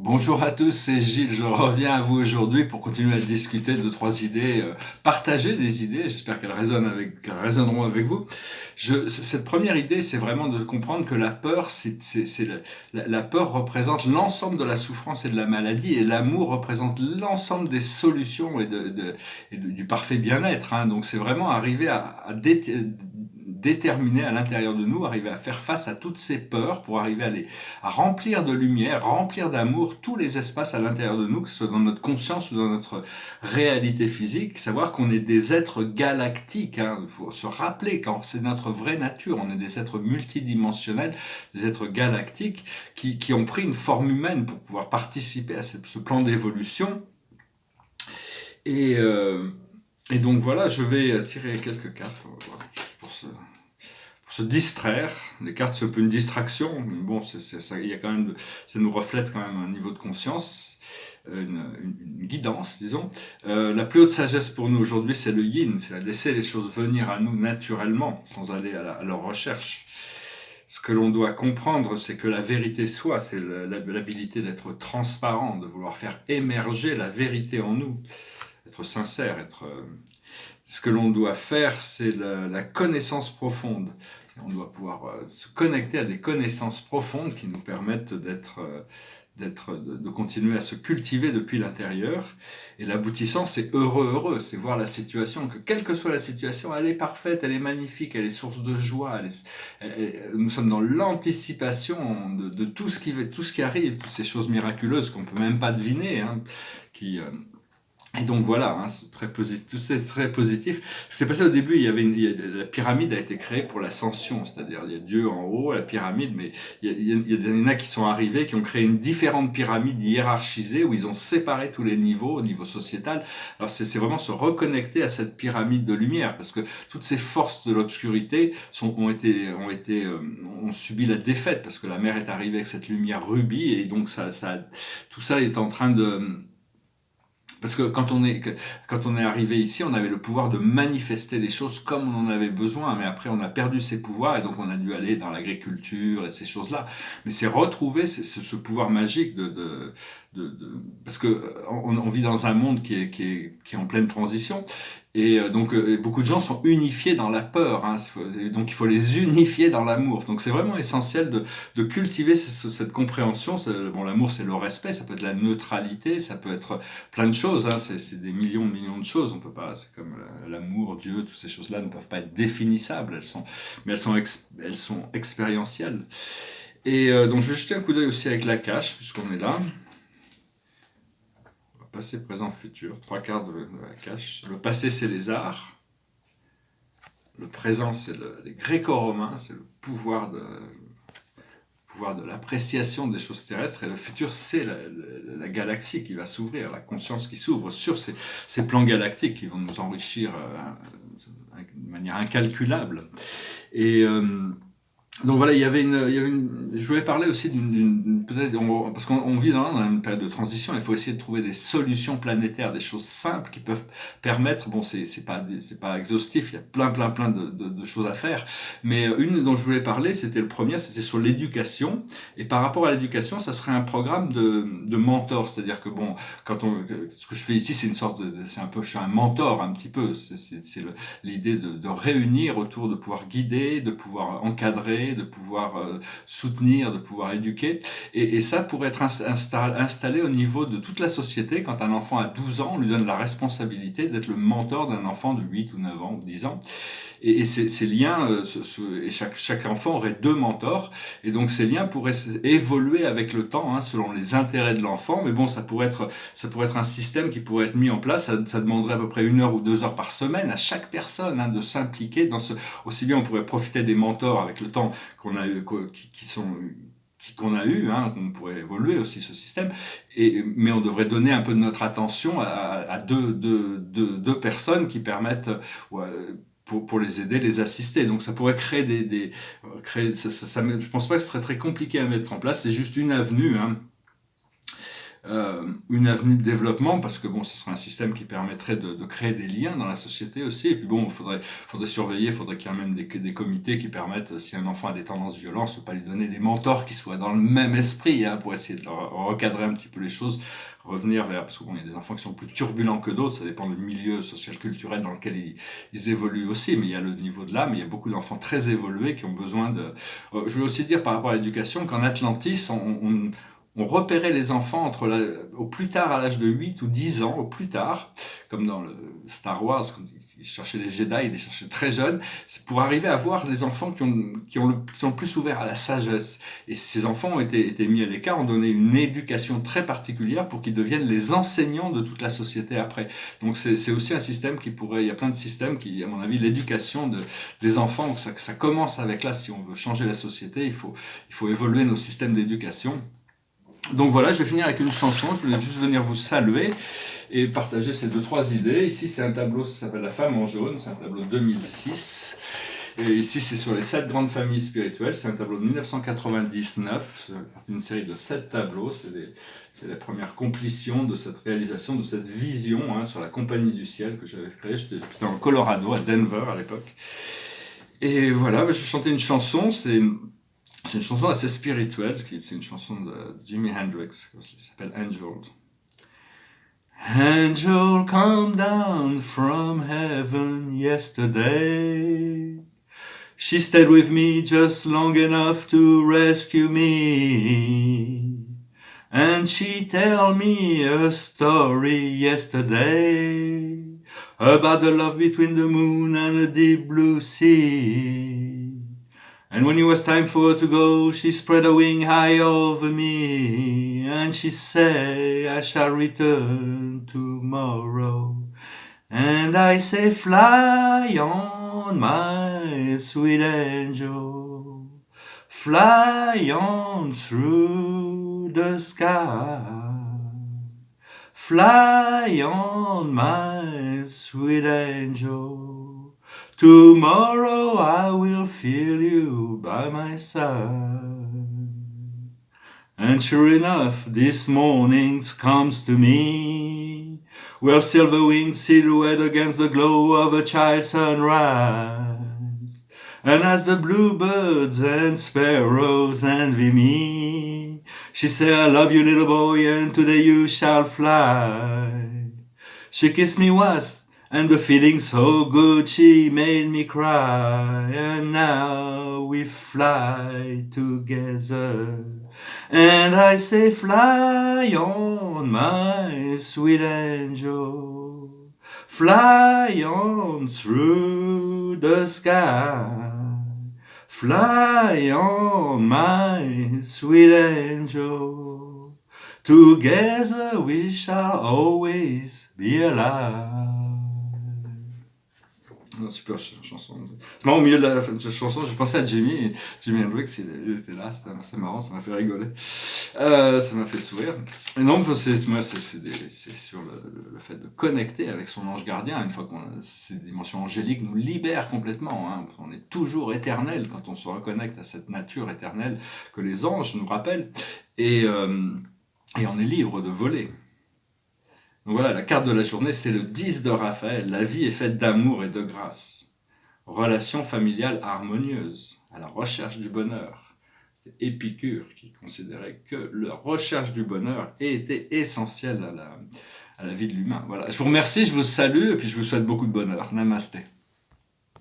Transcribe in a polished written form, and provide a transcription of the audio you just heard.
Bonjour à tous, c'est Gilles, je reviens à vous aujourd'hui pour continuer à discuter de trois idées, partager des idées, j'espère qu'elles résonneront avec vous. Cette première idée, c'est vraiment de comprendre que la peur, la peur représente l'ensemble de la souffrance et de la maladie, et l'amour représente l'ensemble des solutions du parfait bien-être, hein. Donc c'est vraiment arriver déterminer à l'intérieur de nous, arriver à faire face à toutes ces peurs pour arriver à remplir de lumière, remplir d'amour tous les espaces à l'intérieur de nous, que ce soit dans notre conscience ou dans notre réalité physique, savoir qu'on est des êtres galactiques, hein. Il faut se rappeler quand c'est notre vraie nature, on est des êtres multidimensionnels, des êtres galactiques qui ont pris une forme humaine pour pouvoir participer à ce plan d'évolution. Et, euh, et donc voilà, je vais tirer quelques cartes pour se distraire. Les cartes, c'est un peu une distraction, mais bon, ça, il y a quand même, ça nous reflète quand même un niveau de conscience, une guidance, disons. La plus haute sagesse pour nous aujourd'hui, c'est le yin, c'est laisser les choses venir à nous naturellement, sans aller à leur recherche. Ce que l'on doit comprendre, c'est que la vérité soit, c'est l'habilité d'être transparent, de vouloir faire émerger la vérité en nous, être sincère, ce que l'on doit faire, c'est la connaissance profonde. On doit pouvoir se connecter à des connaissances profondes qui nous permettent de continuer à se cultiver depuis l'intérieur. Et l'aboutissant, c'est heureux, c'est voir la situation, que quelle que soit la situation, elle est parfaite, elle est magnifique, elle est source de joie. Nous sommes dans l'anticipation de tout ce qui arrive, toutes ces choses miraculeuses qu'on peut même pas deviner, hein, qui Et donc voilà, hein, c'est très positif. Tout c'est très positif. Ce qui s'est passé au début, la pyramide a été créée pour l'ascension, c'est-à-dire il y a Dieu en haut, la pyramide, mais il y en a qui sont arrivés, qui ont créé une différente pyramide hiérarchisée où ils ont séparé tous les niveaux au niveau sociétal. Alors c'est vraiment se reconnecter à cette pyramide de lumière, parce que toutes ces forces de l'obscurité ont subi la défaite, parce que la mer est arrivée avec cette lumière rubis, et donc tout ça est en train de parce que quand on est arrivé ici, on avait le pouvoir de manifester les choses comme on en avait besoin, mais après on a perdu ces pouvoirs et donc on a dû aller dans l'agriculture et ces choses-là. Mais c'est retrouver ce pouvoir magique parce que on vit dans un monde qui est en pleine transition. Donc beaucoup de gens sont unifiés dans la peur, hein. Donc il faut les unifier dans l'amour. Donc c'est vraiment essentiel de cultiver cette compréhension. Bon, l'amour, c'est le respect, ça peut être la neutralité, ça peut être plein de choses, hein. C'est des millions de millions de choses. On peut pas, c'est comme l'amour, Dieu, toutes ces choses-là ne peuvent pas être définissables. Mais elles sont expérientielles. Donc je vais jeter un coup d'œil aussi avec la cache, puisqu'on est là. Passé, présent, futur. Trois quarts de la cache. Le passé, c'est les arts. Le présent, c'est les gréco-romains, c'est le pouvoir de l'appréciation des choses terrestres, et le futur, c'est la galaxie qui va s'ouvrir, la conscience qui s'ouvre sur ces plans galactiques qui vont nous enrichir de manière incalculable. Donc voilà, je voulais parler aussi parce qu'on vit dans une période de transition, il faut essayer de trouver des solutions planétaires, des choses simples qui peuvent permettre, bon, c'est pas exhaustif, il y a plein de choses à faire, mais une dont je voulais parler, c'était sur l'éducation, et par rapport à l'éducation, ça serait un programme de mentor, c'est-à-dire que bon, ce que je fais ici, c'est je suis un mentor un petit peu, l'idée de réunir autour, de pouvoir guider, de pouvoir encadrer, de pouvoir soutenir, de pouvoir éduquer. Et ça pourrait être installé au niveau de toute la société. Quand un enfant a 12 ans, on lui donne la responsabilité d'être le mentor d'un enfant de 8 ou 9 ans ou 10 ans. Et ces liens, et chaque enfant aurait deux mentors, et donc ces liens pourraient évoluer avec le temps, hein, selon les intérêts de l'enfant. Mais bon, ça pourrait être un système qui pourrait être mis en place. Ça demanderait à peu près 1 heure ou 2 heures par semaine à chaque personne, hein, de s'impliquer dans aussi bien on pourrait profiter des mentors avec le temps qu'on a eu, qu'on a eu, hein, qu'on pourrait évoluer aussi ce système, mais on devrait donner un peu de notre attention à deux personnes qui permettent, pour les aider, les assister. Donc ça pourrait créer je pense pas que ce serait très compliqué à mettre en place, c'est juste une avenue, hein. une avenue de développement, parce que bon, ce serait un système qui permettrait de créer des liens dans la société aussi. Et puis bon, faudrait surveiller, il faudrait qu'il y ait même des comités qui permettent, si un enfant a des tendances violentes, de pas lui donner des mentors qui soient dans le même esprit, hein, pour essayer de recadrer un petit peu les choses, revenir vers, parce que bon, il y a des enfants qui sont plus turbulents que d'autres, ça dépend du milieu social-culturel dans lequel ils évoluent aussi, mais il y a le niveau de l'âme, il y a beaucoup d'enfants très évolués qui ont besoin de... Je veux aussi dire par rapport à l'éducation qu'en Atlantis, on repérait les enfants au plus tard à l'âge de 8 ou 10 ans, au plus tard, comme dans le Star Wars, quand ils cherchaient les Jedi, ils les cherchaient très jeunes, c'est pour arriver à voir les enfants qui sont le plus ouverts à la sagesse. Et ces enfants ont été mis à l'écart, ont donné une éducation très particulière pour qu'ils deviennent les enseignants de toute la société après. Donc c'est aussi un système il y a plein de systèmes qui, à mon avis, l'éducation des enfants, ça commence avec là. Si on veut changer la société, il faut évoluer nos systèmes d'éducation. Donc voilà, je vais finir avec une chanson. Je voulais juste venir vous saluer et partager ces 2-3 idées. Ici, c'est un tableau, ça s'appelle La Femme en jaune. C'est un tableau de 2006. Et ici, c'est sur les 7 grandes familles spirituelles. C'est un tableau de 1999. C'est une série de 7 tableaux. C'est la première complétion de cette réalisation, de cette vision, hein, sur la Compagnie du Ciel que j'avais créée. J'étais en Colorado, à Denver à l'époque. Et voilà, je vais chanter une chanson. C'est une chanson assez spirituelle, c'est une chanson de Jimi Hendrix, qui s'appelle Angel. Angel come down from heaven yesterday. She stayed with me just long enough to rescue me. And she tell me a story yesterday about the love between the moon and the deep blue sea. And when it was time for her to go, she spread her wing high over me, and she said, I shall return tomorrow. And I say, fly on, my sweet angel, fly on through the sky. Fly on, my sweet angel. Tomorrow I will feel you by my side. And sure enough, this morning comes to me, where silver-winged silhouette against the glow of a child's sunrise. And as the bluebirds and sparrows envy me, she said, I love you, little boy, and today you shall fly. She kissed me once, and the feeling so good, she made me cry. And now we fly together. And I say, fly on, my sweet angel. Fly on through the sky. Fly on, my sweet angel. Together we shall always be alive. Super chanson. C'est marrant, au milieu de la chanson, j'ai pensé à Jimi Hendrix, il était là, c'est marrant, ça m'a fait rigoler. Ça m'a fait sourire. Et non, c'est sur le fait de connecter avec son ange gardien, une fois qu'on ces dimensions angéliques nous libèrent complètement. Hein. On est toujours éternel quand on se reconnecte à cette nature éternelle que les anges nous rappellent. Et on est libre de voler. Donc voilà, la carte de la journée, c'est le 10 de Raphaël. La vie est faite d'amour et de grâce. Relation familiale harmonieuse, à la recherche du bonheur. C'est Épicure qui considérait que la recherche du bonheur était essentielle à la vie de l'humain. Voilà, je vous remercie, je vous salue et puis je vous souhaite beaucoup de bonheur. Namasté.